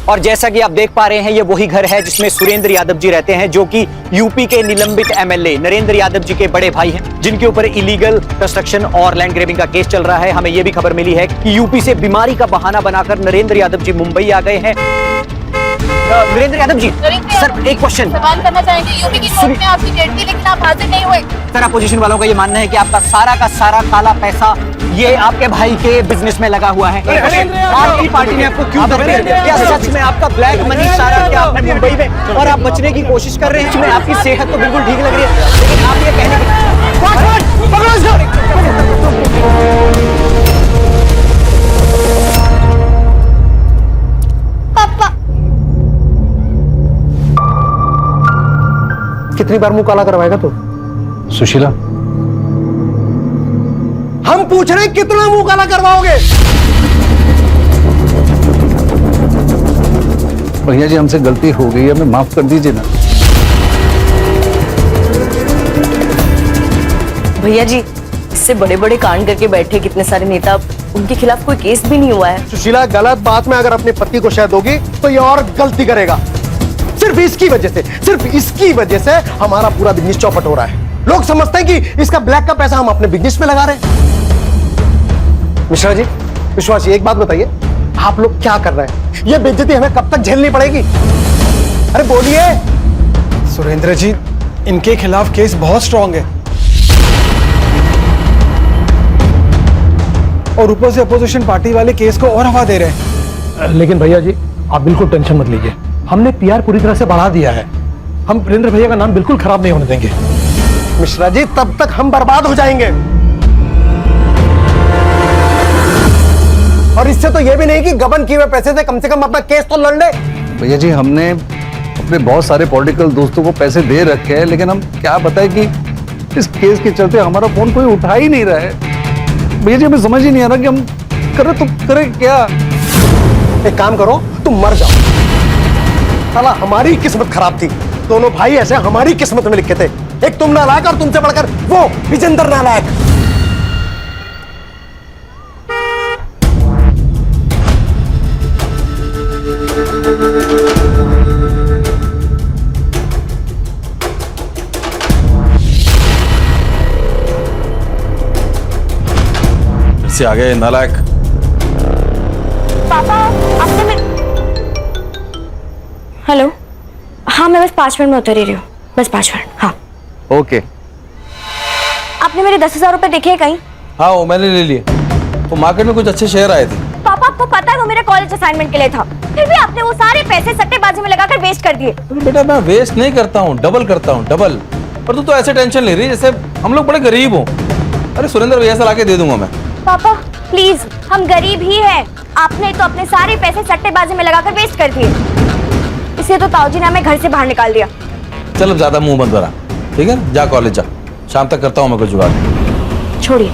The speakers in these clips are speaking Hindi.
और जैसा कि आप देख पा रहे हैं, ये वही घर है जिसमें सुरेंद्र यादव जी रहते हैं, जो कि यूपी के निलंबित एमएलए नरेंद्र यादव जी के बड़े भाई हैं, जिनके ऊपर इलीगल कंस्ट्रक्शन और लैंड ग्रैबिंग का केस चल रहा है। हमें यह भी खबर मिली है कि यूपी से बीमारी का बहाना बनाकर नरेंद्र यादव जी मुंबई आ गए हैं। नरेंद्र यादव जी, सर एक क्वेश्चन सवाल करना चाहेंगे। यूपी की कोर्ट में आपकी डेट थी लेकिन आप हाजिर नहीं हुए। सर, अपोजिशन वालों का ये मानना है कि आपका सारा काला पैसा ये आपके भाई के बिजनेस में लगा हुआ है। आपकी पार्टी ने आपको क्यों दबा दिया? क्या सच में आपका ब्लैक मनी सारा क्या आपने मुंबई में और आप बचने की कोशिश कर रहे हैं? इसमें आपकी सेहत तो बिल्कुल ठीक लग रही है, लेकिन आप ये कहने की पापा, कितनी बार मुंह काला करवाएगा तू? सुशीला, हम पूछ रहे हैं कितना मुंह काला करवाओगे? भैया जी हमसे गलती हो गई है, हमें माफ कर दीजिए ना। भैया जी, इससे बड़े बड़े कांड करके बैठे कितने सारे नेता, उनके खिलाफ कोई केस भी नहीं हुआ है। सुशीला, गलत बात में अगर अपनी पति को शायद होगी तो ये और गलती करेगा। सिर्फ इसकी वजह से हमारा पूरा बिजनेस चौपट हो रहा है। लोग समझते हैं कि इसका ब्लैक का पैसा हम अपने बिजनेस में लगा रहे हैं। मिश्रा जी, विश्वास जी, एक बात बताइए, आप लोग क्या कर रहे हैं? ये बेइज्जती हमें कब तक झेलनी पड़ेगी? अरे बोलिए। सुरेंद्र जी, इनके खिलाफ केस बहुत स्ट्रांग है और ऊपर से अपोजिशन पार्टी वाले केस को और हवा दे रहे हैं। लेकिन भैया जी, आप बिल्कुल टेंशन मत लीजिए, हमने पीआर पूरी तरह से बढ़ा दिया है। हम प्रिंदर भैया का नाम बिल्कुल खराब नहीं होने देंगे। मिश्रा जी, तब तक हम बर्बाद हो जाएंगे। और इससे तो यह भी नहीं कि गबन किए हुए पैसे से कम अपना केस तो लड़ ले। भैया जी, हमने अपने बहुत सारे पॉलिटिकल दोस्तों को पैसे दे रखे हैं, लेकिन हम क्या बताएं कि इस केस के चलते हमारा फोन कोई उठा ही नहीं रहा है। भैया जी, हमें समझ ही नहीं आ रहा कि हम करें क्या। एक काम करो, तुम मर जाओ। साला हमारी किस्मत खराब थी, दोनों भाई ऐसे हमारी किस्मत में लिखे थे। एक तुम नालायक और तुमसे बढ़कर वो विजेंद्र नालायक। से आ गए नालायक। पापा, आपने हेलो, हाँ मैं बस 5 मिनट में उतर ही रही हूँ, बस 5 मिनट। हाँ ओके। आपने मेरे 10,000 रुपए देखे हैं कहीं? हाँ, वो मैंने ले लिए। वो मार्केट में कुछ अच्छे शेयर आए थे। पापा, आपको पता है वो मेरे कॉलेज असाइनमेंट के लिए था, फिर भी आपने वो सारे पैसे सट्टेबाजी में लगाकर वेस्ट कर दिए। बेटा, मैं वेस्ट नहीं करता हूँ, डबल करता हूँ, डबल। और तू तो ऐसे टेंशन ले रही है जैसे हम लोग बड़े गरीब हो। अरे सुरेंद्र भैया से लाके दे दूंगा मैं। पापा प्लीज, हम गरीब ही हैं। आपने तो अपने सारे पैसे सट्टेबाजी में लगाकर वेस्ट कर दिए, इसलिए तो ताऊजी ने हमें घर से बाहर निकाल दिया। चल अब ज्यादा मुंह बंद करा, ठीक है? जा कॉलेज जा, शाम तक करता हूँ मैं कुछ जुगाड़। छोड़िए।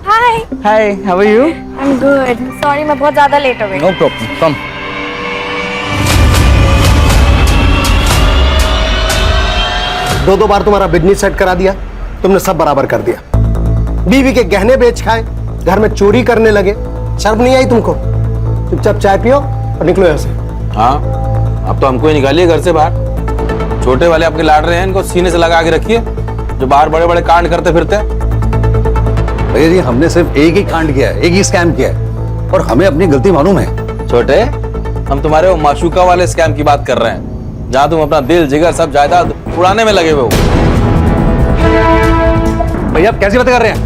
Hi hi, how are you? I am good. Sorry, मैं बहुत ज्यादा लेट हो गई। No problem, come. दो बार तुम्हारा बिजनेस सेट करा दिया, तुमने सब बराबर कर दिया। बीवी के गहने बेच खाए, घर में चोरी करने लगे, शर्म नहीं आई तुमको? चुपचाप चाय पियो और निकलो यहाँ से। हाँ, अब तो हमको ही निकालिए घर से बाहर। छोटे वाले आपके लाड रहे हैं, इनको सीने से लगा के रखिए, जो बाहर बड़े बड़े कांड करते फिरते हैं। भैया जी, हमने सिर्फ एक ही कांड किया है, एक ही स्कैम किया है, और हमें अपनी गलती मालूम है। छोटे, हम तुम्हारे वो माशूका वाले स्कैम की बात कर रहे हैं, जहां तुम अपना दिल जिगर सब जायदाद उड़ाने में लगे हुए हो। भैया आप कैसी बातें कर रहे हैं?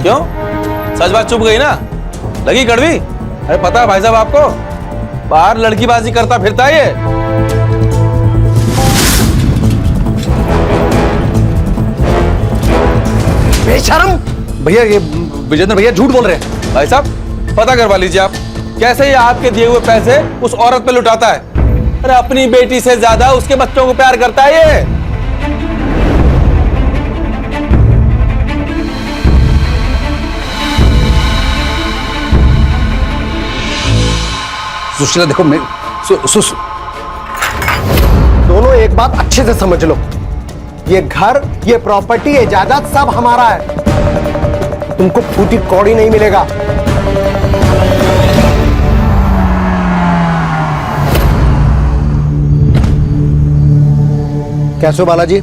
क्यों? सच बात चुप गई ना? लगी कड़वी? अरे पता है भाई साहब आपको, बाहर लड़कीबाजी करता फिरता है ये। बेशरम! भैया ये विजेंद्र भैया झूठ बोल रहे हैं। भाई साहब पता करवा लीजिए आप, कैसे ये आपके दिए हुए पैसे उस औरत पे लुटाता है। अरे अपनी बेटी से ज्यादा उसके बच्चों को प्यार करता है ये। सुशीला देखो, मैं दोनों एक बात अच्छे से समझ लो, ये घर, ये प्रॉपर्टी, ये जायदाद सब हमारा है। तुमको फूटी कौड़ी नहीं मिलेगा। कैसे हो बालाजी?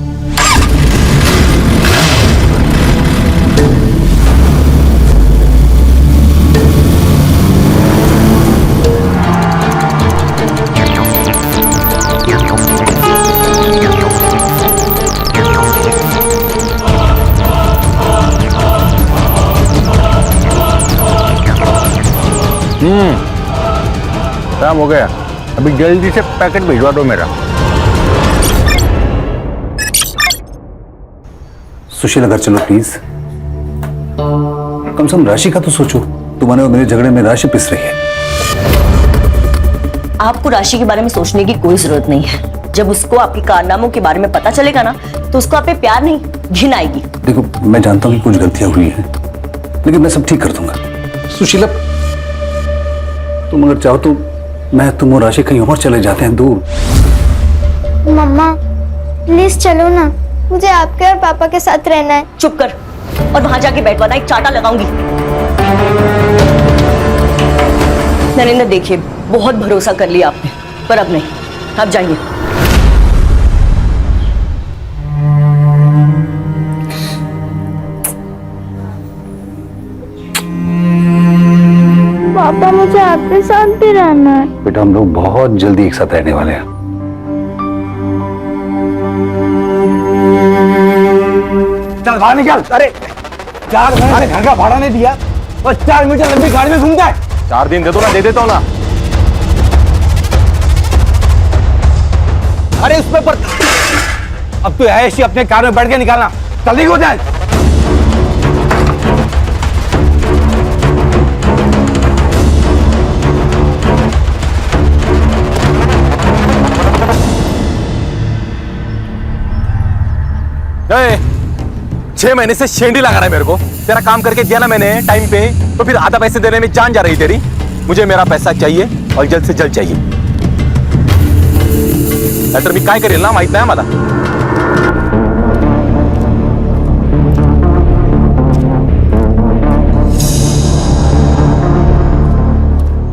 काम हो गया, अभी जल्दी से पैकेट भिजवा दो मेरा। सुशील घर चलो प्लीज, कम से कम राशि का तो सोचो। तुम्हारे और मेरे झगड़े में राशि पिस रही है। आपको राशि के बारे में सोचने की कोई जरूरत नहीं है। जब उसको आपके कारनामों के बारे में पता चलेगा ना, तो उसको आप पे प्यार नहीं घिन आएगी। देखो, मैं जानता हूँ कि कुछ गलतियां हुई हैं, लेकिन मैं सब ठीक कर दूंगा। सुशीला, तुम अगर चाहो तो मैं, तुम और राशि कहीं और चले जाते हैं दूर। मम्मा प्लीज चलो ना, मुझे आपके और पापा के साथ रहना है। चुप कर और वहां जाके बैठवाना, एक चाटा लगाऊंगी। नरेंद्र देखिए, बहुत भरोसा कर लिया आपने, पर अब नहीं, अब जाइए। पापा मुझे आपके साथ भी रहना है। बेटा, हम लोग बहुत जल्दी एक साथ रहने वाले हैं। चल बाहर निकल। अरे 4 महीने से घर का भाड़ा नहीं दिया और 4 मीटर लंबी गाड़ी में घूमता है। 4 दिन दे दो ना, दे देता हूँ ना। अरे उस पे अब तो ऐसी अपने कार में बैठ के निकालना, जल्दी हो जाए। ए, 6 महीने से शेंडी लगा रहा है मेरे को। तेरा काम करके दिया ना मैंने टाइम पे, तो फिर आधा पैसे देने में जान जा रही तेरी। मुझे मेरा पैसा चाहिए और जल्द से जल्द चाहिए। नाहीतर मी काय करेल ना माहित नाही मला।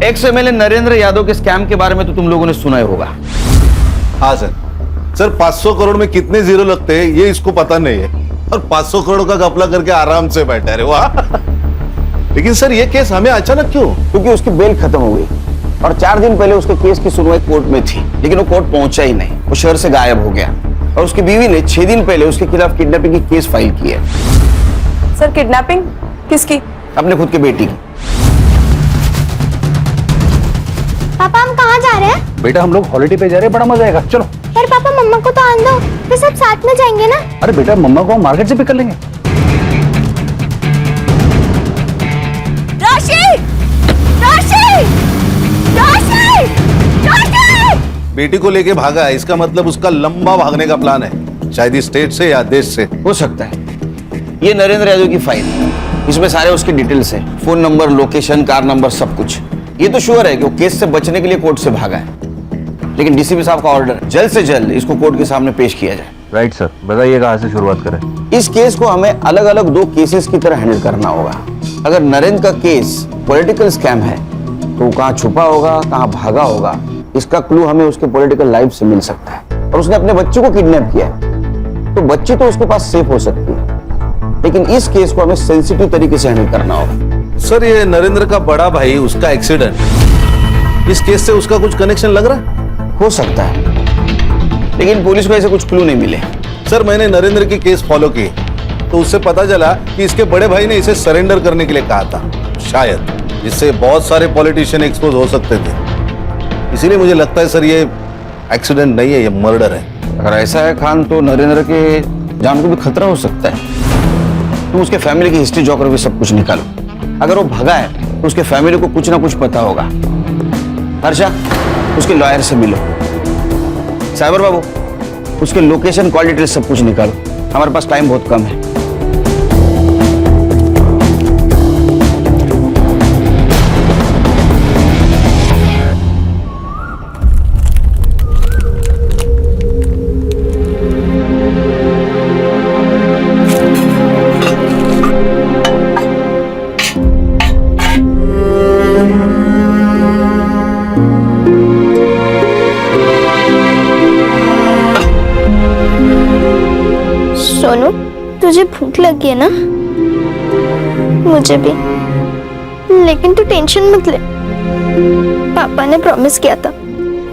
100 MLA नरेंद्र यादव के स्कैम के बारे में तो तुम लोगों ने सुना ही होगा। हाँ सर 500 करोड़ में कितने जीरो लगते हैं ये इसको पता नहीं है, और 500 करोड़ का घपला करके आराम से बैठा है। वाह। लेकिन सर ये केस हमें अचानक क्यों? क्योंकि उसकी बेल खत्म हो गई और 4 दिन पहले उसके केस की सुनवाई कोर्ट में थी, लेकिन वो कोर्ट पहुंचा ही नहीं, वो शहर से गायब हो गया। और उसकी बीवी ने 6 दिन पहले उसके खिलाफ किडनैपिंग की केस फाइल की है। सर किडनैपिंग किसकी? अपने खुद की बेटी की। पापा हम कहाँ जा रहे हैं? बेटा, हम लोग हॉलिडे पे जा रहे हैं, बड़ा मजा आएगा, चलो। पर पापा मम्मा को तो आने दो, फिर सब साथ में जाएंगे ना। अरे बेटा, मम्मा को हम मार्केट से पिक कर लेंगे। राशि! राशि! राशि! राशि! बेटी को लेके भागा है, इसका मतलब उसका लंबा भागने का प्लान है, शायद इस स्टेट से या देश से। हो सकता है। ये नरेंद्र यादव की फाइल, इसमें सारे उसके डिटेल्स है, phone number, location, car number, सब कुछ। ये तो श्योर है कि वो केस से बचने के लिए कोर्ट से भागा है, लेकिन डीसीपी साहब का ऑर्डर जल्द से जल्द इसको कोर्ट के सामने पेश किया जाए। राइट सर, बताइए कहाँ से शुरुआत करें? इस केस को हमें अलग अलग 2 केसेस की तरह हैंडल करना होगा। अगर नरेंद्र का केस पॉलिटिकल स्कैम है तो वो कहाँ छुपा होगा, कहाँ भागा होगा, इसका क्लू हमें उसके पॉलिटिकल लाइफ से मिल सकता है। और उसने अपने बच्चे को किडनैप किया है, तो बच्ची तो उसके पास सेफ हो सकती है, लेकिन इस केस को हमें सेंसिटिव तरीके से हैंडल करना होगा। सर ये नरेंद्र का बड़ा भाई, उसका एक्सीडेंट, इस केस से उसका कुछ कनेक्शन लग रहा है? हो सकता है, लेकिन पुलिस को ऐसे कुछ क्लू नहीं मिले। सर मैंने नरेंद्र की केस फॉलो की तो उससे पता चला कि इसके बड़े भाई ने इसे सरेंडर करने के लिए कहा था, शायद जिससे बहुत सारे पॉलिटिशियन एक्सपोज हो सकते थे। इसीलिए मुझे लगता है सर ये एक्सीडेंट नहीं है, ये मर्डर है। अगर ऐसा है खान, तो नरेंद्र के जान को भी खतरा हो सकता है। तुम उसके फैमिली की हिस्ट्री, ज्योग्राफी सब कुछ निकालो। अगर वो भगा है तो उसके फैमिली को कुछ ना कुछ पता होगा। हर्षा, उसके लॉयर से मिलो। साइबर बाबू, उसके लोकेशन, कॉल डिटेल सब कुछ निकालो। हमारे पास टाइम बहुत कम है। सोनू, तुझे भूख लगी है ना? मुझे भी। लेकिन तू टेंशन मत ले, पापा ने प्रॉमिस किया था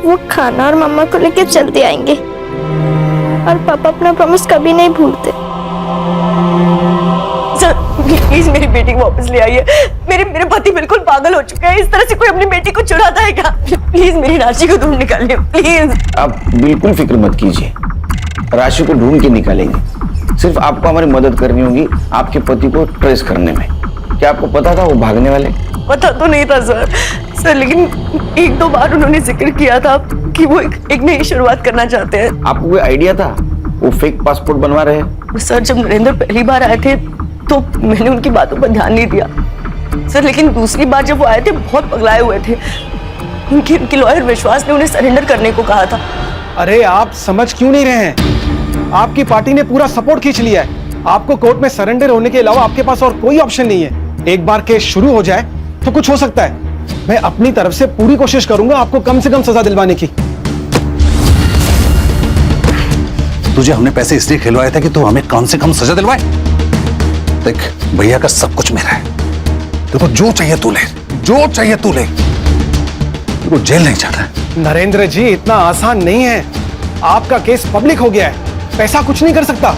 वो खाना और मम्मा को लेके जल्दी आएंगे, और पापा अपना प्रॉमिस कभी नहीं भूलते। सर प्लीज मेरी बेटी को वापस ले आइए। मेरे पति बिल्कुल पागल हो चुके हैं। इस तरह से कोई अपनी बेटी को चुराता है क्या? प्लीज मेरी राशि को ढूंढ निकालिए प्लीज। आप बिल्कुल फिक्र मत कीजिए, राशि को ढूंढ के निकालेंगे। सिर्फ आपको हमारी मदद करनी होगी आपके पति को ट्रेस करने में। क्या आपको पता था वो भागने वाले? पता तो नहीं था सर, लेकिन एक दो बार उन्होंने जिक्र किया था कि वो एक नई शुरुआत करना चाहते हैं। आपको कोई आइडिया था वो फेक पासपोर्ट बनवा रहे हैं? सर जब नरेंद्र पहली बार आए थे तो मैंने उनकी बातों पर ध्यान नहीं दिया सर, लेकिन दूसरी बार जब वो आए थे बहुत पगलाए हुए थे। उनकी लॉयर विश्वास ने उन्हें सरेंडर करने को कहा था। अरे आप समझ क्यों नहीं रहे हैं? आपकी पार्टी ने पूरा सपोर्ट खींच लिया है। आपको कोर्ट में सरेंडर होने के अलावा आपके पास और कोई ऑप्शन नहीं है। एक बार केस शुरू हो जाए तो कुछ हो सकता है। मैं अपनी तरफ से पूरी कोशिश करूंगा आपको कम से कम सजा दिलवाने की। तुझे हमने पैसे इसलिए खिलवाए थे कि तू हमें कम से कम सजा दिलवाए। देख भैया का सब कुछ मेरा है, देखो जो चाहिए तू ले, जो चाहिए तू ले। तू जेल नहीं जाना है। नरेंद्र जी इतना आसान नहीं है। आपका केस पब्लिक हो गया है, पैसा कुछ नहीं कर सकता।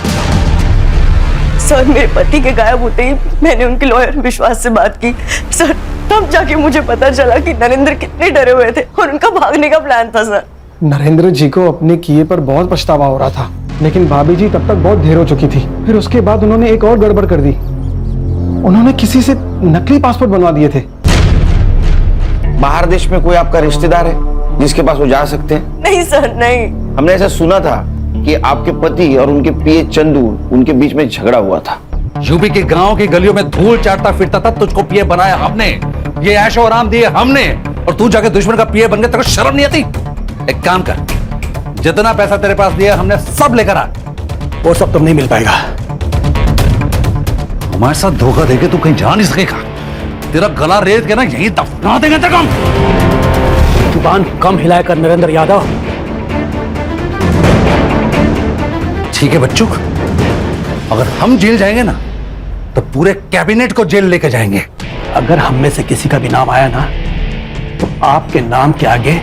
सर मेरे पति के गायब होते ही मैंने उनके लॉयर विश्वास से बात की सर, तब जाके मुझे पता चला कि नरेंद्र कितने डरे हुए थे और उनका भागने का प्लान था सर। नरेंद्र जी को अपने किए पर बहुत पछतावा हो रहा था, लेकिन भाभी जी तब तक बहुत देर हो चुकी थी। फिर उसके बाद उन्होंने एक और गड़बड़ कर दी। उन्होंने किसी से नकली पासपोर्ट बनवा दिए थे। बाहर देश में कोई आपका रिश्तेदार है जिसके पास वो जा सकते हैं? नहीं सर नहीं। हमने ऐसा सुना था कि आपके पति और उनके पीए चंदू, उनके बीच में झगड़ा हुआ था। यूपी के गांव की गलियों में धूल चाटता फिरता था, तुझको पीए बनाया हमने, ये ऐशो आराम दिए हमने, और तू जाके दुश्मन का पीए बन गया। तेरे को शर्म नहीं आती? एक काम कर, जितना पैसा तेरे पास दिया हमने सब लेकर आ। वो सब तो नहीं मिल पाएगा। हमारे साथ धोखा देके तू कहीं जा नहीं सकेगा। तेरा गला रेत के ना यहीं दफना देंगे तेरे को। जुबान कम हिलाया कर नरेंद्र यादव। ठीक है बच्चों, अगर हम जेल जाएंगे ना तो पूरे कैबिनेट को जेल लेके जाएंगे। अगर हम में से किसी का भी नाम आया ना तो आपके नाम के आगे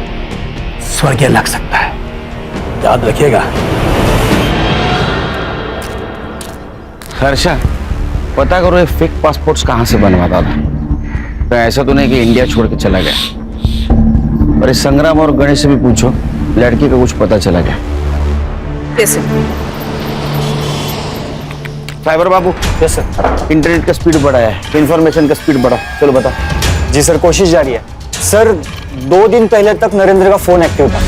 स्वर्गीय लग सकता है, याद रखिएगा। हर्षा, पता करो ये फेक पासपोर्ट्स कहां से बनवाता था। तो ऐसा तो नहीं कि इंडिया छोड़ के चला गया। और इस संग्राम और गणेश से भी पूछो, लड़की का कुछ पता चला गया? फाइबर बाबू। Yes sir. इंटरनेट का स्पीड बढ़ाया है, इंफॉर्मेशन का स्पीड बढ़ा। चलो बता। जी सर, कोशिश जारी है सर। 2 दिन पहले तक नरेंद्र का फोन एक्टिव था।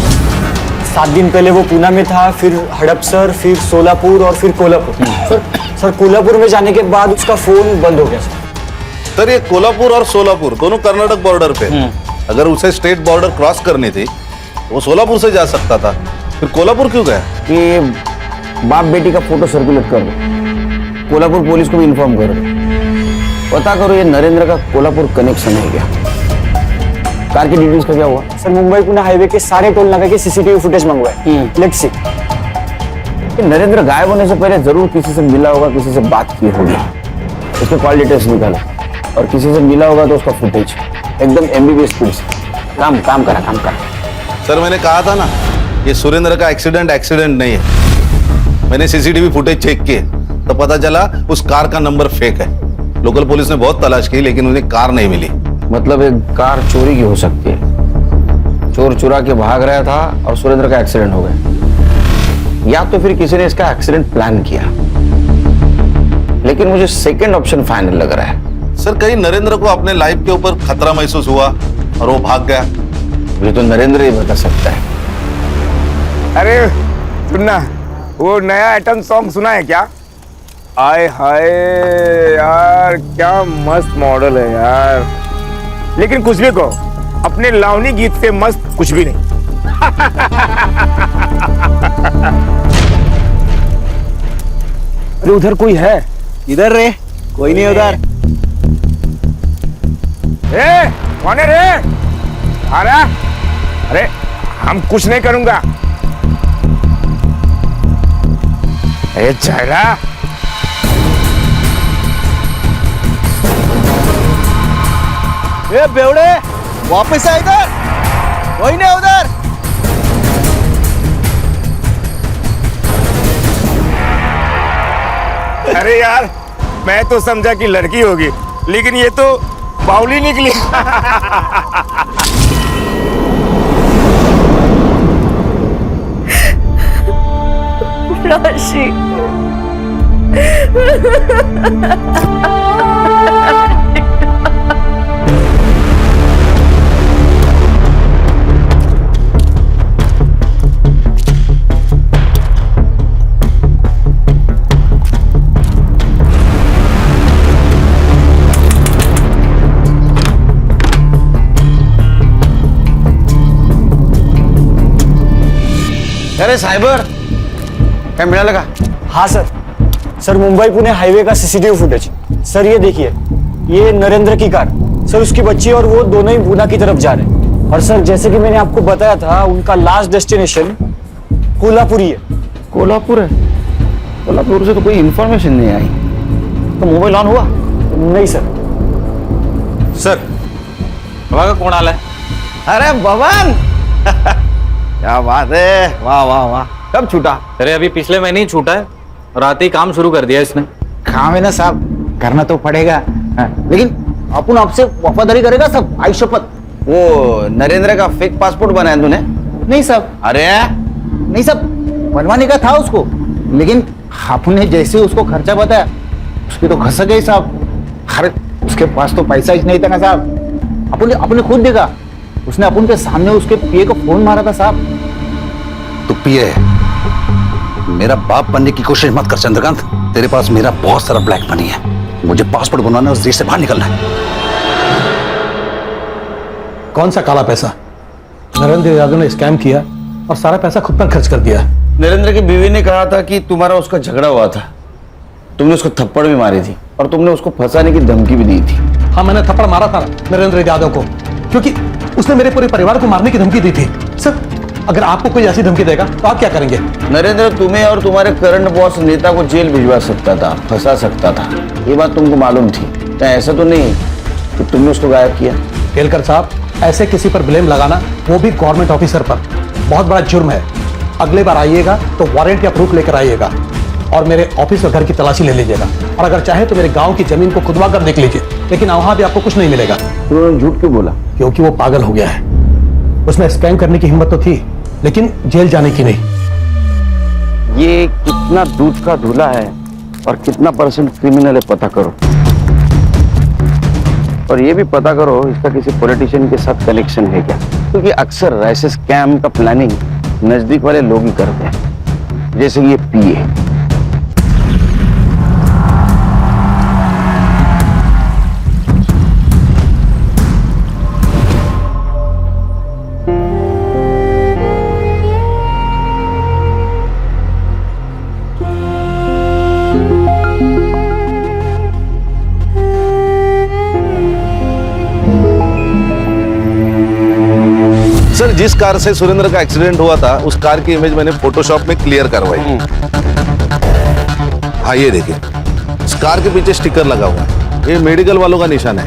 7 दिन पहले वो पूना में था, फिर हड़पसर, फिर सोलापुर और फिर कोल्हापुर। सर कोल्हापुर में जाने के बाद उसका फोन बंद हो गया सर। ये कोल्हापुर और सोलापुर दोनों कर्नाटक बॉर्डर पे। अगर उसे स्टेट बॉर्डर क्रॉस करनी थी वो सोलापुर से जा सकता था, फिर कोल्हापुर क्यों गया? ये बाप बेटी का फोटो सर्कुलेट कर दो, कोल्हापुर पुलिस को भी इन्फॉर्म कर दो। पता करो ये नरेंद्र का कोल्हापुर कनेक्शन है क्या? कार की डिटेल्स का क्या हुआ? सर मुंबई पुणे हाईवे के सारे टोल नाका के सीसीटीवी फुटेज मंगवाए। Let's see. नरेंद्र गायब होने से पहले जरूर किसी से मिला होगा, किसी से बात की होगी। उसके कॉल डिटेल्स निकालो, और किसी से मिला होगा तो उसका फुटेज एकदम एमबीबीएस स्पीड से। काम करा। सर मैंने कहा था ना, ये सुरेंद्र का एक्सीडेंट नहीं है। मैंने सीसीटीवी फुटेज चेक किए तो पता चला उस कार का नंबर फेक है। लोकल पुलिस ने बहुत तलाश की लेकिन उन्हें कार नहीं मिली। मतलब एक कार चोरी की हो सकती है। चोर चुरा के भाग रहा था और सुरेंद्र का एक्सीडेंट हो गया, या तो फिर किसी ने इसका एक्सीडेंट प्लान किया। लेकिन मुझे सेकंड ऑप्शन फाइनल लग रहा है। सर कहीं नरेंद्र को अपने लाइफ के ऊपर खतरा महसूस हुआ और वो भाग गया। ये तो नरेंद्र ही बता सकता है। अरे सुनना, वो नया आइटम सॉन्ग सुना है क्या? आए हाय यार, क्या मस्त मॉडल है यार। लेकिन कुछ भी कहो, अपने लावनी गीत से मस्त कुछ भी नहीं। अरे उधर कोई है? इधर रे, कोई नहीं उधर। कौन है रे? अरे हम कुछ नहीं करूंगा। अरे चला ए बेवड़े, वापस आ इधर, वही नहीं उधर। अरे यार, मैं तो समझा कि लड़की होगी, लेकिन ये तो बाउली निकली। राशि, अरे साइबर क्या मिला लगा? हाँ सर मुंबई पुणे हाईवे का सीसीटीवी फुटेज। सर ये देखिए, ये नरेंद्र की कार, सर उसकी बच्ची और वो दोनों ही पूना की तरफ जा रहे हैं। और सर जैसे कि मैंने आपको बताया था, उनका लास्ट डेस्टिनेशन कोल्हापुर ही है। कोल्हापुर है? कोल्हापुर से तो कोई इंफॉर्मेशन नहीं आई। तो मोबाइल ऑन हुआ? नहीं सर। बाबा का कौन आला है? अरे भवन क्या बात है, वाह वाह वाह। कब छूटा? अरे अभी पिछले महीने ही छूटा है, रात ही काम शुरू कर दिया इसने। काम है ना साहब, करना तो पड़ेगा। लेकिन अपन आपसे वफादारी करेगा सब, आई शपथ। वो नरेंद्र का फेक पासपोर्ट बनाया तूने? नहीं साहब। अरे नहीं साहब, बनवाने का था उसको, लेकिन आपने जैसे उसको खर्चा बताया उसकी तो घस गई साहब। अरे उसके पास तो पैसा ही नहीं था ना साहब। अपने खुद देखा, उसने अपन के सामने उसके पीए को फोन मारा था साहब। तो पिए मेरा बाप बनने की कोशिश मत कर चंद्रकांत। तेरे पास मेरा बहुत सारा ब्लैक मनी है, मुझे पासपोर्ट बनवाना है, उस देश से बाहर निकलना है। कौन सा काला पैसा? नरेंद्र यादव ने स्कैम किया और सारा पैसा खुद पर खर्च कर दिया। नरेंद्र की बीवी ने कहा था कि तुम्हारा उसका झगड़ा हुआ था, तुमने उसको थप्पड़ भी मारी थी और तुमने उसको फंसाने की धमकी भी दी थी। हाँ, मैंने थप्पड़ मारा था नरेंद्र यादव को, क्योंकि उसने मेरे पूरे परिवार को मारने की धमकी दी थी। सर, अगर आपको कोई ऐसी धमकी देगा तो आप क्या करेंगे? नरेंद्र तुम्हें और तुम्हारे करंट बॉस नेता को जेल भिजवा सकता था, फंसा सकता था, ये बात तुमको मालूम थी। क्या ऐसा तो नहीं कि तुमने उसको गायब किया? केलकर साहब, ऐसे किसी पर ब्लेम लगाना, वो भी गवर्नमेंट ऑफिसर पर, बहुत बड़ा जुर्म है। अगले बार आइएगा तो वारंट या प्रूफ लेकर आइएगा और मेरे ऑफिस और घर की तलाशी ले लीजिएगा। और अगर चाहे तो मेरे गांव की जमीन को खुदवा कर देख लीजिए, लेकिन वहां भी आपको कुछ नहीं मिलेगा। तुमने झूठ क्यों बोला? क्योंकि वो पागल हो गया है। उसमें स्कैम करने की हिम्मत तो थी, लेकिन जेल जाने की नहीं। ये कितना दूध का धूला है और कितना परसेंट क्रिमिनल है पता करो, और ये भी पता करो इसका किसी पॉलिटिशियन के साथ कनेक्शन है क्या, क्योंकि अक्सर ऐसे स्कैम का प्लानिंग नजदीक वाले लोग ही करते हैं, जैसे ये पीए। सर, जिस कार से सुरेंद्र का एक्सीडेंट हुआ था उस कार की इमेज मैंने फोटोशॉप में क्लियर करवाई। हाँ, ये देखिए, इस कार के पीछे स्टिकर लगा हुआ है, ये मेडिकल वालों का निशान है,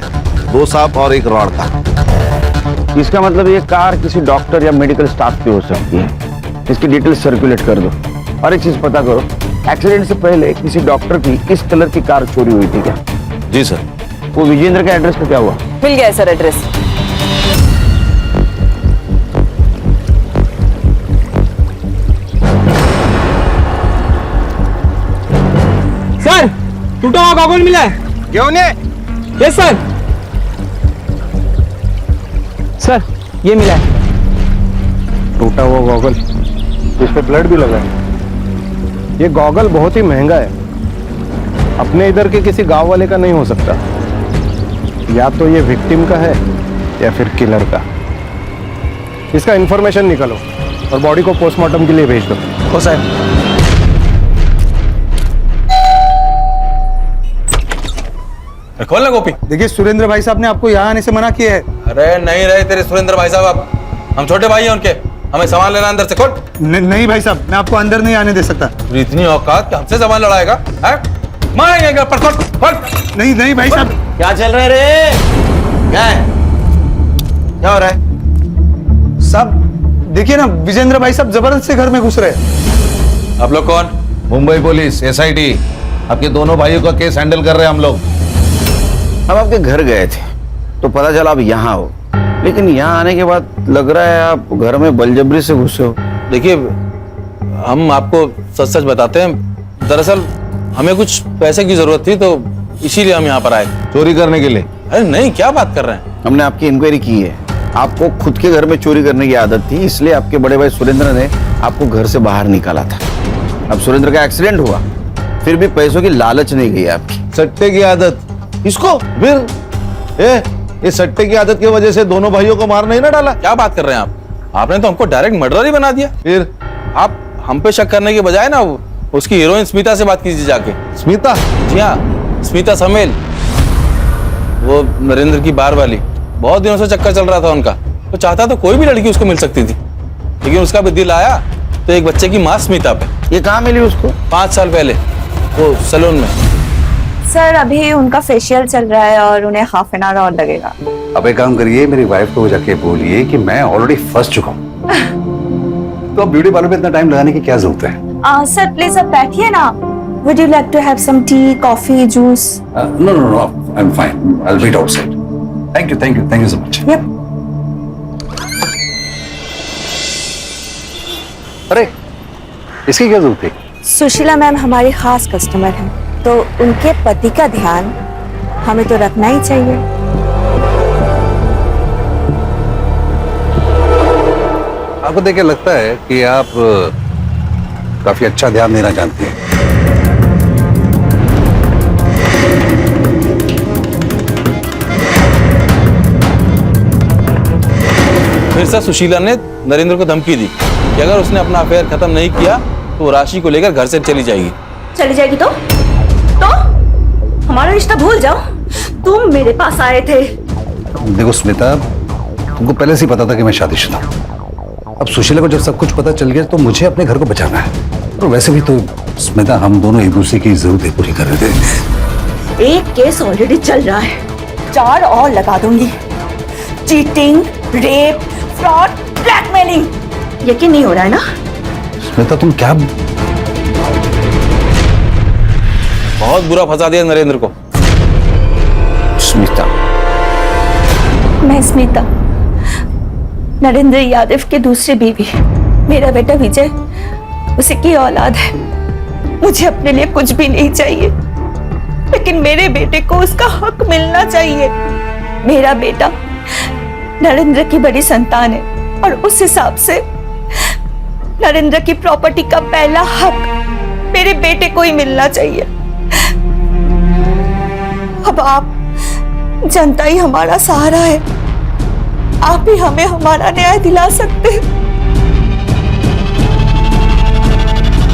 2 सांप और 1 रॉड का। इसका मतलब ये कार किसी डॉक्टर या मेडिकल स्टाफ की हो सकती है। इसकी डिटेल्स सर्कुलेट कर दो। और एक चीज पता करो, एक्सीडेंट से पहले किसी डॉक्टर की इस कलर की कार चोरी हुई थी क्या? जी सर। वो विजेंद्र का एड्रेस का क्या हुआ? मिल गया है सर एड्रेस। सर, टूटा हुआ गॉगल मिला है। क्यों ने? Yes sir. सर, ये मिला है। टूटा हुआ गॉगल, इस पे ब्लड भी लगा है। ये गॉगल बहुत ही महंगा है, अपने इधर के किसी गांव वाले का नहीं हो सकता। या तो ये विक्टिम का है या फिर किलर का। इसका इंफॉर्मेशन निकालो और बॉडी को पोस्टमार्टम के लिए भेज दो। हो साहब। खोलना गोपी। देखिए, सुरेंद्र भाई साहब ने आपको यहाँ आने से मना किया है। अरे नहीं रहे तेरे सुरेंद्र भाई साहब, अब हम छोटे भाई हैं उनके, हमें सामान लेना अंदर से। खोल। नहीं भाई साहब, मैं आपको अंदर नहीं आने दे सकता। इतनी औकात कि हमसे सामान लड़ाएगा? मारेंगे पर खोल। नहीं भाई साहब। क्या चल रहा है रे? क्या है? क्या हो रहा है? साहब देखिए ना, विजेंद्र भाई साहब जबरदस्ती घर में घुस रहे हैं। आप लोग कौन? मुंबई पुलिस, एसआईटी, आपके दोनों भाइयों का केस हैंडल कर रहे हैं हम लोग। हम आपके घर गए थे तो पता चला आप यहाँ हो, लेकिन यहाँ आने के बाद लग रहा है आप घर में बलजबरी से घुसे हो। देखिए, हम आपको सच सच बताते हैं, दरअसल हमें कुछ पैसे की जरूरत थी तो इसीलिए हम यहाँ पर आए। चोरी करने के लिए? अरे नहीं, क्या बात कर रहे हैं? हमने आपकी इंक्वायरी की है, आपको खुद के घर में चोरी करने की आदत थी, इसलिए आपके बड़े भाई सुरेंद्र ने आपको घर से बाहर निकाला था। अब सुरेंद्र का एक्सीडेंट हुआ, फिर भी पैसों की लालच नहीं गई आपकी। सट्टे की आदत? इसको फिर ये सट्टे की आदत की वजह से दोनों भाइयों को मार नहीं ना डाला? क्या बात कर रहे हैं आप? आपने तो हमको डायरेक्ट मर्डर ही बना दिया। फिर आप हम पे शक करने के बजाय ना उसकी हीरोइन स्मिता से बात कीजिए जाके। स्मिता? जी हाँ, स्मिता समेल, वो नरेंद्र की बार वाली। बहुत दिनों से चक्कर चल रहा था उनका, वो चाहता तो कोई भी लड़की उसको मिल सकती थी, लेकिन उसका भी दिल आया तो एक बच्चे की मां स्मिता पे। ये कहाँ मिली उसको? 5 साल पहले वो सैलून में। सर अभी उनका फेशियल चल रहा है और उन्हें हाफ एन आवर और लगेगा। अब एक काम करिए, मेरी वाइफ को जाके बोलिए कि मैं ऑलरेडी फंस चुका हूँ, तो अब ब्यूटी पार्लर में इतना टाइम लगाने की क्या जरूरत है? सर प्लीज आप बैठिए ना। Would you like to have some tea, coffee, juice? No, I'm fine. I'll wait outside. Thank you so much. Yep. अरे इसकी क्या जरूरत थी? सुशीला मैम हमारी खास कस्टमर हैं, तो उनके पति का ध्यान हमें तो रखना ही चाहिए। आपको देख के लगता है कि आप काफी अच्छा ध्यान देना जानती हैं। फिर से सुशीला ने नरेंद्र को धमकी दी कि अगर उसने अपना अफेयर खत्म नहीं किया तो वो राशि को लेकर घर से चली जाएगी। चली जाएगी तो हमारा रिश्ता भूल जाओ। तुम मेरे पास आए थे। देखो स्मिता, तुमको पहले से ही पता था कि मैं शादीशुदा हूं। अब सुशीला को जब सब कुछ पता चल गया तो मुझे अपने घर को बचाना है। और वैसे भी तो स्मिता, हम दोनों एक दूसरे की जरूरतें पूरी कर रहे थे। एक केस ऑलरेडी चल रहा है, 4 और लगा दूंगी। Cheating, rape, fraud, blackmailing. यकीन नहीं हो रहा है ना? स्मिता तुम क्या? बहुत बुरा फंसा दिया नरेंद्र को। स्मिता? मैं स्मिता, नरेंद्र यादव की दूसरी बीवी। मेरा बेटा विजय उसी की औलाद है। मुझे अपने लिए कुछ भी नहीं चाहिए, लेकिन मेरे बेटे को उसका हक मिलना चाहिए। मेरा बेटा नरेंद्र की बड़ी संतान है और उस हिसाब से नरेंद्र की प्रॉपर्टी का पहला हक मेरे बेटे को ही मिलना चाहिए। अब आप, जनता ही हमारा सहारा है। आप ही हमें हमारा न्याय दिला सकते हैं।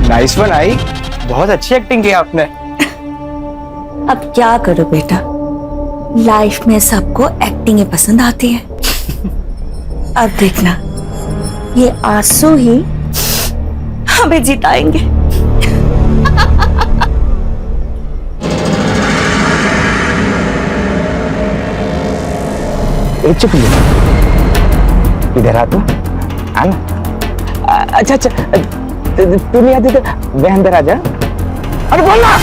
नाइस वन आई, बहुत अच्छी एक्टिंग की आपने। अब क्या करो बेटा, लाइफ में सबको एक्टिंग ही पसंद आती है। अब देखना, ये आंसू ही हमें जिताएंगे। चुप इधर आ तू, आना। अच्छा तू नहीं आती तो मैं अंदर आ जा। अरे बोलना।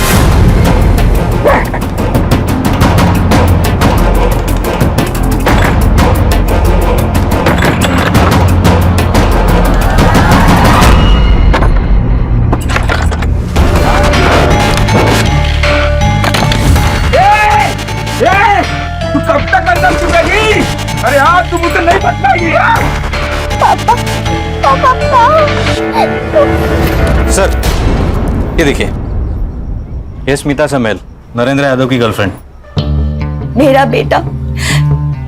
तू कब तक अंदर छुपेगी? अरे हाँ, तू मुझसे नहीं बच पाएगी। सर ये देखिए, ये स्मिता समेल, नरेंद्र यादव की गर्लफ्रेंड। मेरा बेटा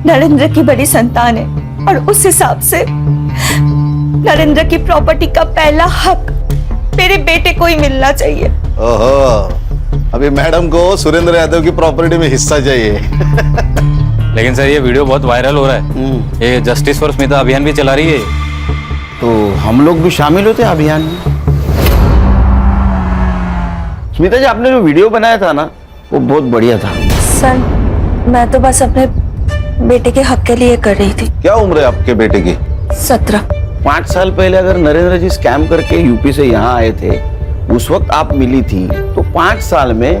नरेंद्र की बड़ी संतान है और उस हिसाब से नरेंद्र की प्रॉपर्टी का पहला हक मेरे बेटे को ही मिलना चाहिए। ओहो, अभी मैडम को सुरेंद्र यादव की प्रॉपर्टी में हिस्सा चाहिए। लेकिन सर ये वीडियो बहुत वायरल हो रहा है, ये जस्टिस फॉर स्मिता अभियान भी चला रही है। तो हम लोग भी शामिल होते हैं अभियान में। स्मिता जी, आपने जो वीडियो बनाया था ना, वो बहुत बढ़िया था। सर मैं तो बस अपने बेटे के हक के लिए कर रही थी। क्या उम्र है आपके बेटे की? 17। 5 साल पहले अगर नरेंद्र जी स्कैम करके यूपी से यहाँ आए थे, उस वक्त आप मिली थी, तो 5 साल में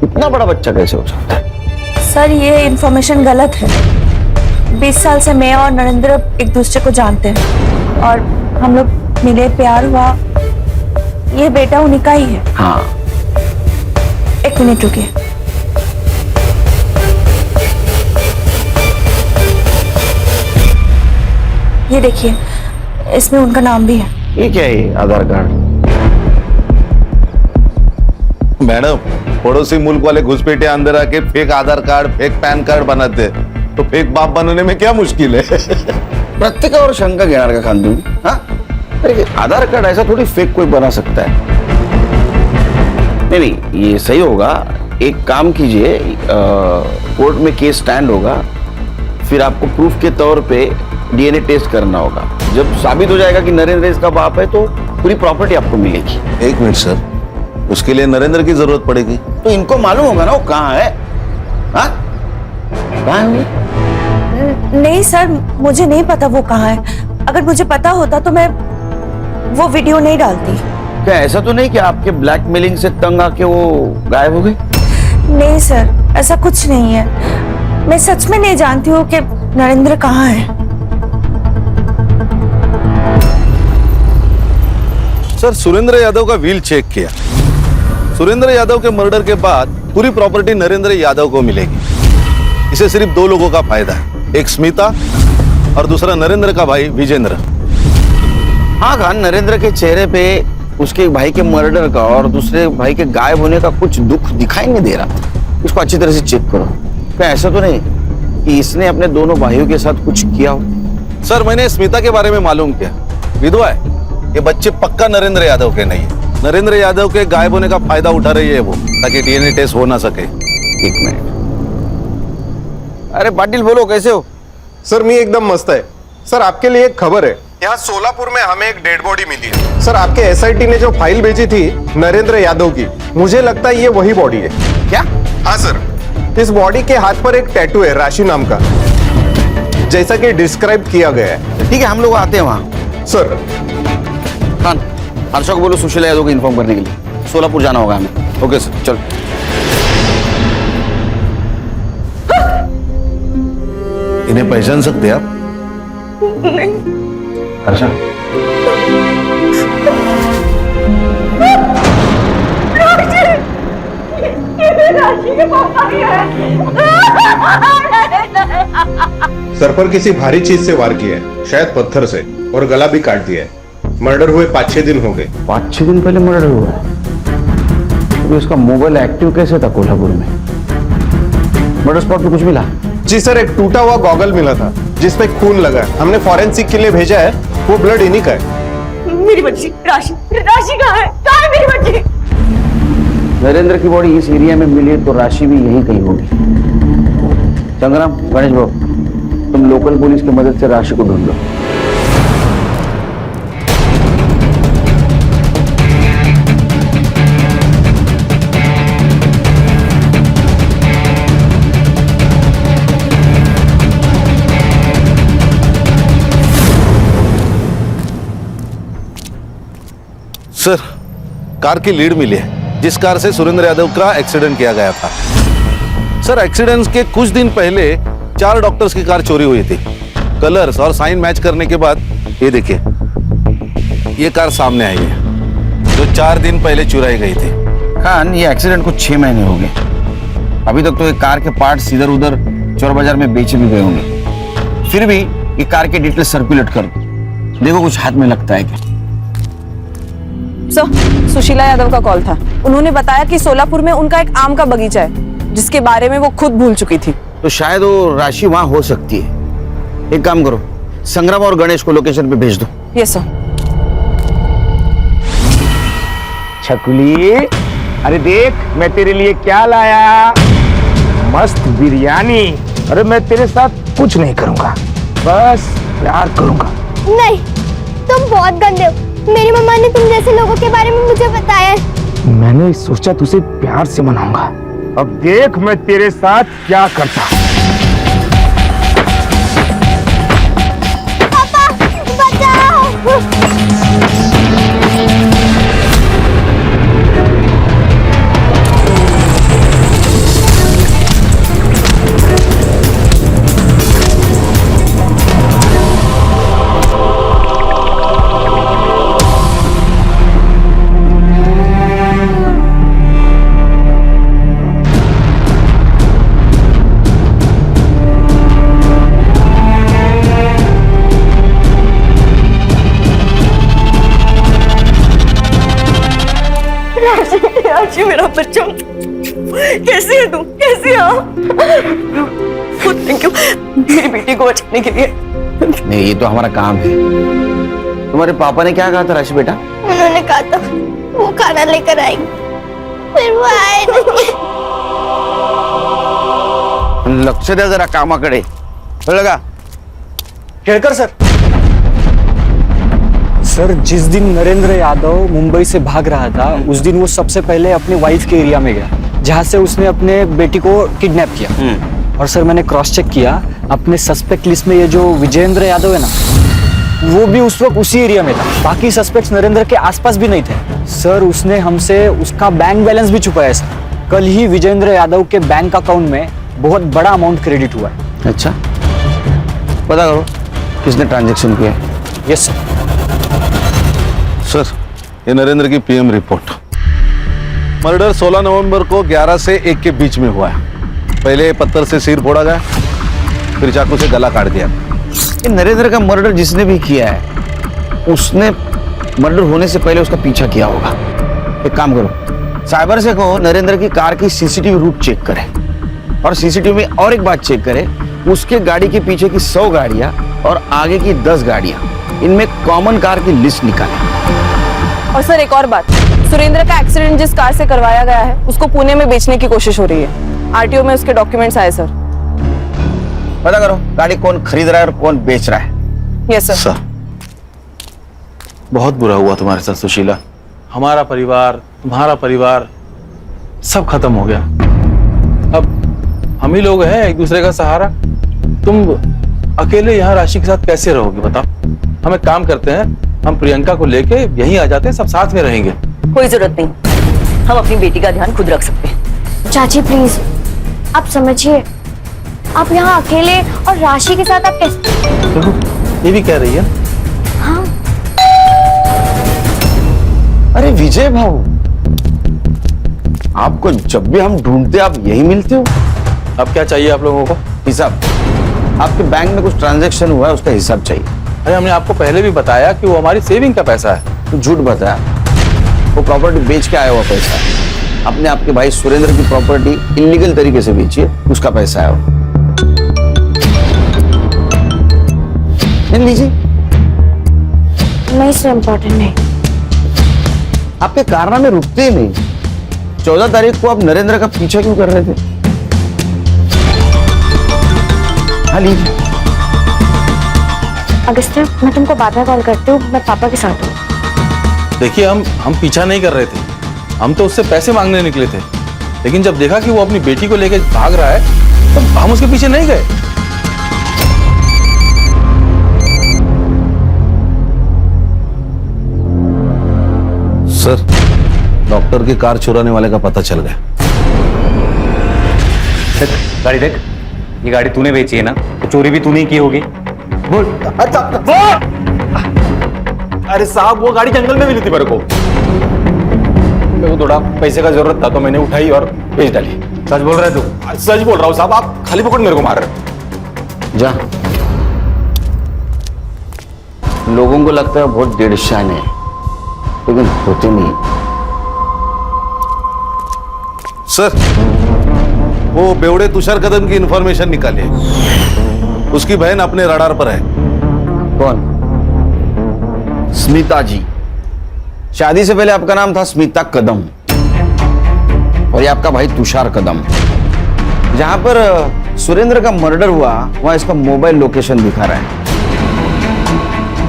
इतना बड़ा बच्चा कैसे हो सकता है? सर ये इंफॉर्मेशन गलत है। 20 साल से मैं और नरेंद्र एक दूसरे को जानते हैं और हम लोग मिले, प्यार हुआ। ये बेटा उन्हीं का ही है। हाँ। 1 मिनट रुकिए। ये देखिए, इसमें उनका नाम भी है। ये क्या है? आधार कार्ड? मैडम, पड़ोसी मुल्क वाले घुसपैठे अंदर आके फेक आधार कार्ड, फेक पैन कार्ड बनाते, तो फेक बाप बनने में क्या मुश्किल है? प्रत्येकावर शंका घेणार का खान तुम्ही? हाँ? अरे आधार कार्ड ऐसा थोड़ी फेक कोई बना सकता है। नहीं, ये सही होगा। एक काम कीजिए, कोर्ट में केस स्टैंड होगा, फिर आपको प्रूफ के तौर पे डीएनए टेस्ट करना होगा। जब साबित हो जाएगा कि नरेंद्र इसका बाप है, तो पूरी प्रॉपर्टी आपको मिलेगी। 1 मिनट सर, उसके लिए नरेंद्र की जरूरत पड़ेगी। तो इनको मालूम होगा ना वो कहाँ है? हाँ? कहाँ है वो? नहीं सर, मुझे नहीं पता वो कहाँ है। अगर मुझे पता होता तो मैं वो वीडियो नहीं डालती। क्या ऐसा तो नहीं कि आपके ब्लैकमेलिंग से तंग आके वो गायब हो गई? नहीं सर, ऐसा कुछ नहीं है। मैं सच में नहीं जानती हूँ कि नरेंद्र कहाँ है। सर, सुरेंद्र यादव का व्हील चेक किया। सुरेंद्र यादव के मर्डर के बाद पूरी प्रॉपर्टी नरेंद्र यादव को मिलेगी। इसे सिर्फ 2 लोगों का फायदा है, एक स्मिता और दूसरा नरेंद्र का भाई विजेंद्र। हाँ खान, नरेंद्र के चेहरे पे उसके भाई के मर्डर का और दूसरे भाई के गायब होने का कुछ दुख दिखाई नहीं दे रहा। इसको अच्छी तरह से चेक करो। क्या ऐसा तो नहीं कि इसने अपने दोनों भाइयों के साथ कुछ किया हो? सर, मैंने स्मिता के बारे में मालूम किया, विधवा है। ये बच्चे पक्का नरेंद्र यादव के नहीं है। नरेंद्र यादव के गायब होने का फायदा उठा रही है वो, ताकि डीएनए टेस्ट हो ना सके। 1 मिनट। अरे पाटिल बोलो, कैसे हो? सर मी एकदम मस्त है। सर आपके लिए एक खबर है, यहाँ सोलापुर में हमें एक डेड बॉडी मिली है। सर आपके एसआईटी ने जो फाइल भेजी थी नरेंद्र यादव की, मुझे लगता है ये वही बॉडी है। क्या? हाँ सर, इस बॉडी के हाथ पर एक टैटू है राशि नाम का, जैसा कि डिस्क्राइब किया गया है। ठीक है, हम लोग आते हैं वहाँ। सर खान, हर्षा को बोलो सुशीला यादव को इन्फॉर्म करने के लिए। सोलापुर जाना होगा हमें। ओके सर, चल। इन्हें पहचान सकते हैं आप? नहीं। हर्षा, सर पर किसी भारी चीज से वार किया है, शायद पत्थर से, और गला भी काट दिया है। मर्डर हुए 5-6 दिन हो गए। 5-6 दिन पहले मर्डर हुआ है? तो उसका मोबाइल एक्टिव कैसे था कोल्हापुर में? मर्डर स्पॉट पे कुछ मिला? जी सर, एक टूटा हुआ गॉगल मिला था जिसपे खून लगा है। हमने फॉरेंसिक के लिए भेजा है, वो ब्लड इन्हीं का है। मेरी बच्ची राशि, राशि कहाँ है? कहाँ है मेरी बच्ची? नरेंद्र की बॉडी इस एरिया में मिली तो राशि भी यही कहीं होगी। संग्राम, गणेश बाबू, तुम लोकल पुलिस की मदद से राशि को ढूंढ लो। सर, कार की लीड मिली है, जिस कार से सुरेंद्र यादव का एक्सीडेंट किया गया था। सर, एक्सीडेंट के कुछ दिन पहले 4 डॉक्टर्स की कार चोरी हुई थी। कलर्स और साइन मैच करने के बाद ये देखिए, ये कार सामने आई है जो 4 दिन पहले चुराई गई थी। खान, ये एक्सीडेंट को 6 महीने हो गए। अभी तक तो ये कार के पार्ट्स इधर उधर चोर बाजार में बेचे भी गए होंगे। फिर भी ये कार के डिटेल सर्कुलेट कर देखो, कुछ हाथ में लगता है क्या? सुशीला यादव का कॉल था। उन्होंने बताया कि सोलापुर में उनका एक आम का बगीचा है, जिसके बारे में वो खुद भूल चुकी थी। तो शायद वो राशि वहां हो सकती है। एक काम करो, संग्राम और गणेश को लोकेशन पे भेज दो। Yes sir. छकुली, अरे देख मैं तेरे लिए क्या लाया, मस्त बिरयानी। अरे मैं तेरे साथ कुछ नहीं करूंगा, बस प्यार करूंगा। नहीं, तुम बहुत गंदे हो। मेरी मम्मा ने तुम जैसे लोगों के बारे में मुझे बताया है। मैंने सोचा तुझे प्यार से मनाऊंगा। अब देख मैं तेरे साथ क्या करता हूं। राशि मेरा बच्चा, कैसे है तू? कैसे थैंक यू मेरी बेटी को बचाने के लिए। नहीं, ये तो हमारा काम है। तुम्हारे पापा ने क्या कहा था राशि बेटा? उन्होंने कहा था वो खाना लेकर आएंगे, फिर वो आए नहीं। लक्ष द्या जरा कामाकडे, कळलं का? केळकर सर, जिस दिन नरेंद्र यादव मुंबई से भाग रहा था उस दिन वो सबसे पहले अपने वाइफ के एरिया में गया, जहां से उसने अपने बेटी को किडनैप किया। और सर मैंने क्रॉस चेक किया, अपने सस्पेक्ट लिस्ट में ये जो विजेंद्र यादव है ना, वो भी उस वक्त उसी एरिया में था। बाकी सस्पेक्ट्स नरेंद्र के आसपास भी नहीं थे। सर उसने हमसे उसका बैंक बैलेंस भी छुपाया सर। कल ही विजेंद्र यादव के बैंक अकाउंट में बहुत बड़ा अमाउंट क्रेडिट हुआ है। अच्छा, पता करो किसने ट्रांजैक्शन किया है। Yes sir. सर, ये नरेंद्र की पीएम रिपोर्ट। मर्डर 16 नवंबर को 11 से 1 के बीच में हुआ है। पहले पत्थर से सिर फोड़ा गया, फिर चाकू से गला काट दिया। ये नरेंद्र का मर्डर जिसने भी किया है, उसने मर्डर होने से पहले उसका पीछा किया होगा। एक काम करो, साइबर से कहो नरेंद्र की कार की सीसीटीवी रूट चेक करे, और सीसीटीवी में और एक बात चेक करे, उसके गाड़ी के पीछे की 100 गाड़ियां और आगे की 10 गाड़ियां, इनमें कॉमन कार की लिस्ट निकाले। और सर एक और बात, सुरेंद्र का एक्सीडेंट जिस कार से करवाया गया है उसको पुणे में बेचने की कोशिश हो रही है। आरटीओ में उसके डॉक्यूमेंट्स आए सर। पता करो गाड़ी कौन खरीद रहा है और कौन बेच रहा है। Yes sir. बहुत बुरा हुआ तुम्हारे साथ सुशीला। हमारा परिवार, तुम्हारा परिवार सब खत्म हो गया। अब हम ही लोग हैं एक दूसरे का सहारा। तुम अकेले यहाँ राशि के साथ कैसे रहोगे बताओ? हम एक काम करते हैं, हम प्रियंका को लेके यहीं आ जाते हैं, सब साथ में रहेंगे। कोई जरूरत नहीं, हम अपनी बेटी का ध्यान खुद रख सकते हैं। चाची प्लीज आप समझिए, आप यहाँ अकेले और राशि के साथ आप कैसे? देखो ये भी कह रही है। हाँ अरे विजय भाऊ, आपको जब भी हम ढूंढते आप यही मिलते हो। अब क्या चाहिए आप लोगों को? हिसाब, आपके बैंक में कुछ ट्रांजैक्शन हुआ है उसका हिसाब चाहिए। अरे हमने आपको पहले भी बताया कि वो हमारी सेविंग का पैसा है। तो झूठ बताया, वो प्रॉपर्टी बेच के आया हुआ पैसा है। अपने आपके भाई सुरेंद्र की प्रॉपर्टी इलीगल तरीके से बेची है, उसका पैसा है वो। लीजिए। नहीं सर, इम्पोर्टेंट नहीं। आपके कारनामे रुकते ही नहीं। 14 तारीख को आप नरेंद्र का पीछा क्यों कर रहे थे? हाँ लीजिए। अगस्त्य, मैं तुमको बाद में कॉल करती हूँ, मैं पापा के साथ हूँ। देखिए हम पीछा नहीं कर रहे थे, हम तो उससे पैसे मांगने निकले थे। लेकिन जब देखा कि वो अपनी बेटी को लेकर भाग रहा है तो हम उसके पीछे नहीं गए। सर, डॉक्टर की कार चुराने वाले का पता चल गया। देख गाड़ी, देख ये गाड़ी तूने बेची है ना, तो चोरी भी तूने ही की होगी। बोल। अच्छा बोल। अरे साहब वो गाड़ी जंगल में मिली थी मेरे को थोड़ा पैसे का जरूरत था तो मैंने उठाई और बेच डाली। सच बोल रहे तू? सच बोल रहा हूँ साहब, आप खाली पकड़ मेरे को मार रहे। जा। लोगों को लगता है बहुत डेढ़शान है, लेकिन होते नहीं। सर, वो बेवड़े तुषार कदम की इंफॉर्मेशन निकाली है। उसकी बहन अपने रडार पर है। कौन? स्मिता जी। शादी से पहले आपका नाम था स्मिता कदम, और ये आपका भाई तुषार कदम। जहां पर सुरेंद्र का मर्डर हुआ वहां इसका मोबाइल लोकेशन दिखा रहा है,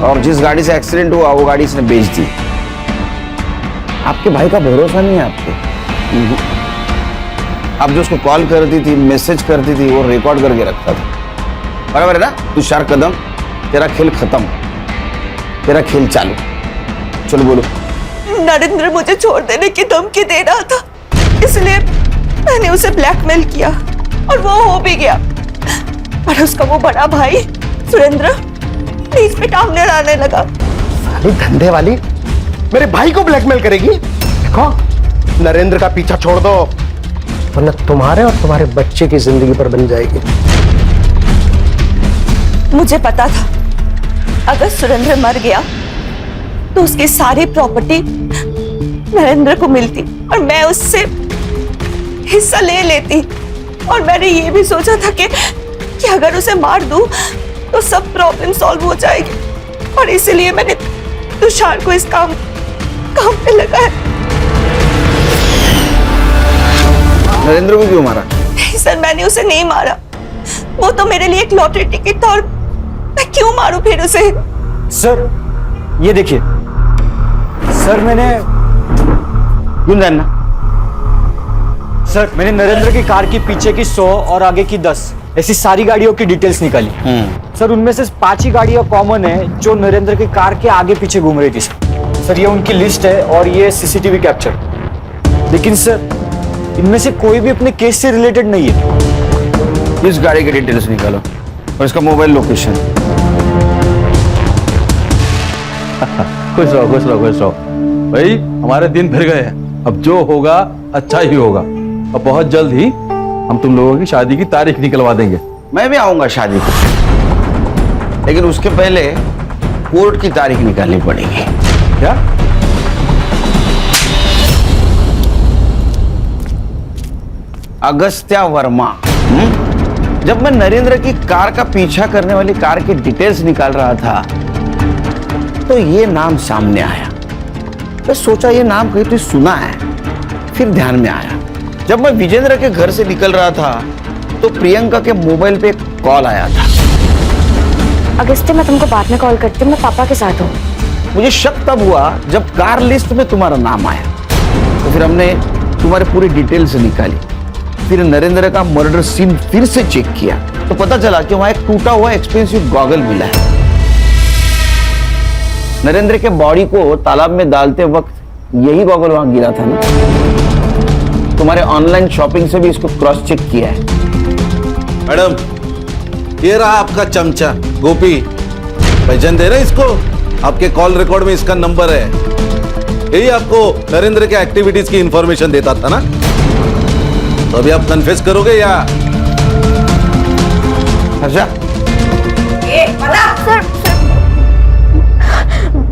और जिस गाड़ी से एक्सीडेंट हुआ वो गाड़ी इसने बेच दी। आपके भाई का भरोसा नहीं है आप पे। आप जो उसको कॉल करती थी, मैसेज करती थी, वो रिकॉर्ड करके रखता था। बराबर है ना? तुषार कदम, तेरा खेल खत्म, तेरा खेल चालू। चलो बोलो। नरेंद्र मुझे छोड़ देने की धमकी दे रहा था, इसलिए मैंने उसे ब्लैकमेल किया और वो हो भी गया। पर उसका वो बड़ा भाई सुरेंद्र बीच में टांग अड़ाने लगा। साली धंधे वाली मेरे भाई को ब्लैकमेल करेगी। देखो, नरेंद्र का पीछा छोड़ दो, वरना तुम्हारे और तुम्हारे बच्चे की जिंदगी पर बन जाएगी। मुझे पता था अगर सुरेंद्र मर गया तो उसकी सारी प्रॉपर्टी नरेंद्र को मिलती और मैं उससे हिस्सा ले लेती। और मैंने ये भी सोचा था कि अगर उसे मार दूं तो सब प्रॉब्लम सॉल्व हो जाएगी, और इसीलिए मैंने तुषार को इस काम पे लगाया। नरेंद्र को क्यों मारा? नहीं सर, मैंने उसे नहीं मारा। वो तो मेरे लिए एक लॉटरी टिकट था, और मैं क्यों मारूं फिर उसे? सर ये देखिए सर, मैंने क्यों जानना? सर मैंने नरेंद्र की कार के पीछे की 100 और आगे की 10 ऐसी सारी गाड़ियों की डिटेल्स निकाली। सर उनमें से 5 ही गाड़ियां कॉमन है जो नरेंद्र की कार के आगे पीछे घूम रही थी। सर ये उनकी लिस्ट है और ये सीसीटीवी कैप्चर। लेकिन सर इनमें से कोई भी अपने केस से रिलेटेड नहीं है। इस गाड़ी की डिटेल्स निकालो और इसका मोबाइल लोकेशन। खुश रहो खुश रहो खुश रहो भाई, हमारे दिन फिर गए हैं। अब जो होगा अच्छा ही होगा, और बहुत जल्द ही हम तुम लोगों की शादी की तारीख निकलवा देंगे। मैं भी आऊंगा शादी को, लेकिन उसके पहले कोर्ट की तारीख निकालनी पड़ेगी। क्या? अगस्त्या वर्मा। जब मैं नरेंद्र की कार का पीछा करने वाली कार की डिटेल्स निकाल रहा था तो ये नाम सामने आया। मैं सोचा ये नाम कहीं तो सुना है, फिर ध्यान में आया। जब मैं विजेंद्र के घर से निकल रहा था तो प्रियंका के मोबाइल पे एक कॉल आया था। अगस्त्य, मैं तुमको बाद में कॉल करती हूँ, मैं पापा के साथ हूँ। मुझे शक तब हुआ जब कार लिस्ट में तुम्हारा नाम आया, तो फिर हमने तुम्हारे पूरी डिटेल्स निकाली। फिर नरेंद्र का मर्डर सीन फिर से चेक किया तो पता चला कि वहां एक टूटा हुआ एक्सपेंसिव गॉगल मिला है। नरेंद्र के बॉडी को तालाब में डालते वक्त यही गॉगल वहां गिरा था ना? तुम्हारे ऑनलाइन शॉपिंग से भी इसको क्रॉस चेक किया है। मैडम ये रहा आपका चमचा गोपी, पहचान दे रहे इसको? आपके कॉल रिकॉर्ड में इसका नंबर है। यही आपको नरेंद्र के एक्टिविटीज की इंफॉर्मेशन देता था ना? तो अभी आप कन्फेस करोगे या? हर्षा, सर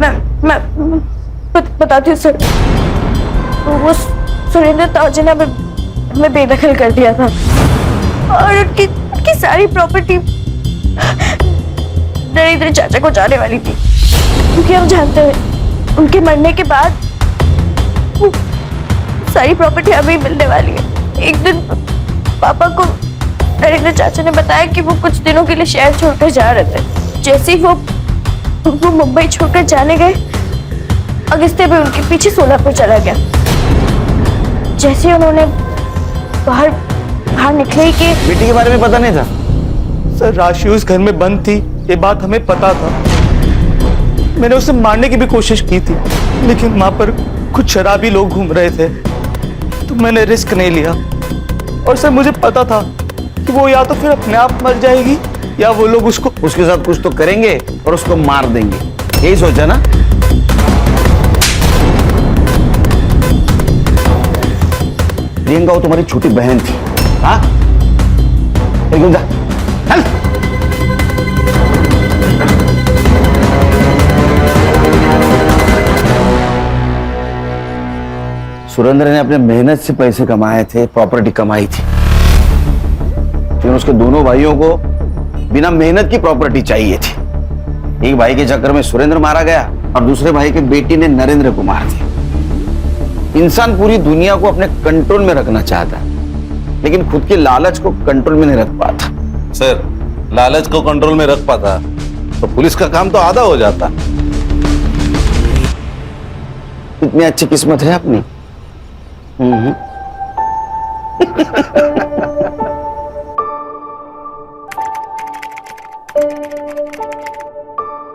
मैं बताती हूँ सर। वो सुरेंद्र ताऊजी ने हमें बेदखल कर दिया था, और उनकी सारी प्रॉपर्टी नरेंद्र चाचा को जाने वाली थी, क्योंकि हम जानते हैं उनके मरने के बाद वो सारी प्रॉपर्टी हमें मिलने वाली है। एक दिन पापा को नरेंद्र चाचा ने बताया कि वो कुछ दिनों के लिए शहर छोड़कर जा रहे थे। जैसे ही वो मुंबई छोड़कर जाने गए, अगस्त्य भी उनके पीछे सोलापुर चला गया। जैसे ही उन्होंने बाहर निकले कि बेटी के बारे में पता नहीं था। सर राशि उस घर में बंद थी, ये बात हमें पता था। मैंने उसे मारने की भी कोशिश की थी, लेकिन वहां पर कुछ शराबी लोग घूम रहे थे, तो मैंने रिस्क नहीं लिया। और सर मुझे पता था कि वो या तो फिर अपने आप मर जाएगी या वो लोग उसके साथ कुछ तो करेंगे और उसको मार देंगे, यही सोचा ना? प्रियंका वो तुम्हारी छोटी बहन थी। हाँ, एकदम जा, चल। सुरेंद्र ने अपने मेहनत से पैसे कमाए थे, प्रॉपर्टी कमाई थी, लेकिन उसके दोनों भाइयों को बिना मेहनत की प्रॉपर्टी चाहिए थी। एक भाई के चक्कर में सुरेंद्र मारा गया और दूसरे भाई के बेटी ने नरेंद्र को मार दिया। इंसान पूरी दुनिया को अपने कंट्रोल में रखना चाहता है, लेकिन खुद के लालच को कंट्रोल में नहीं रख पाता। सर लालच को कंट्रोल में रख पाता तो पुलिस का काम तो आधा हो जाता। इतनी अच्छी किस्मत है अपनी।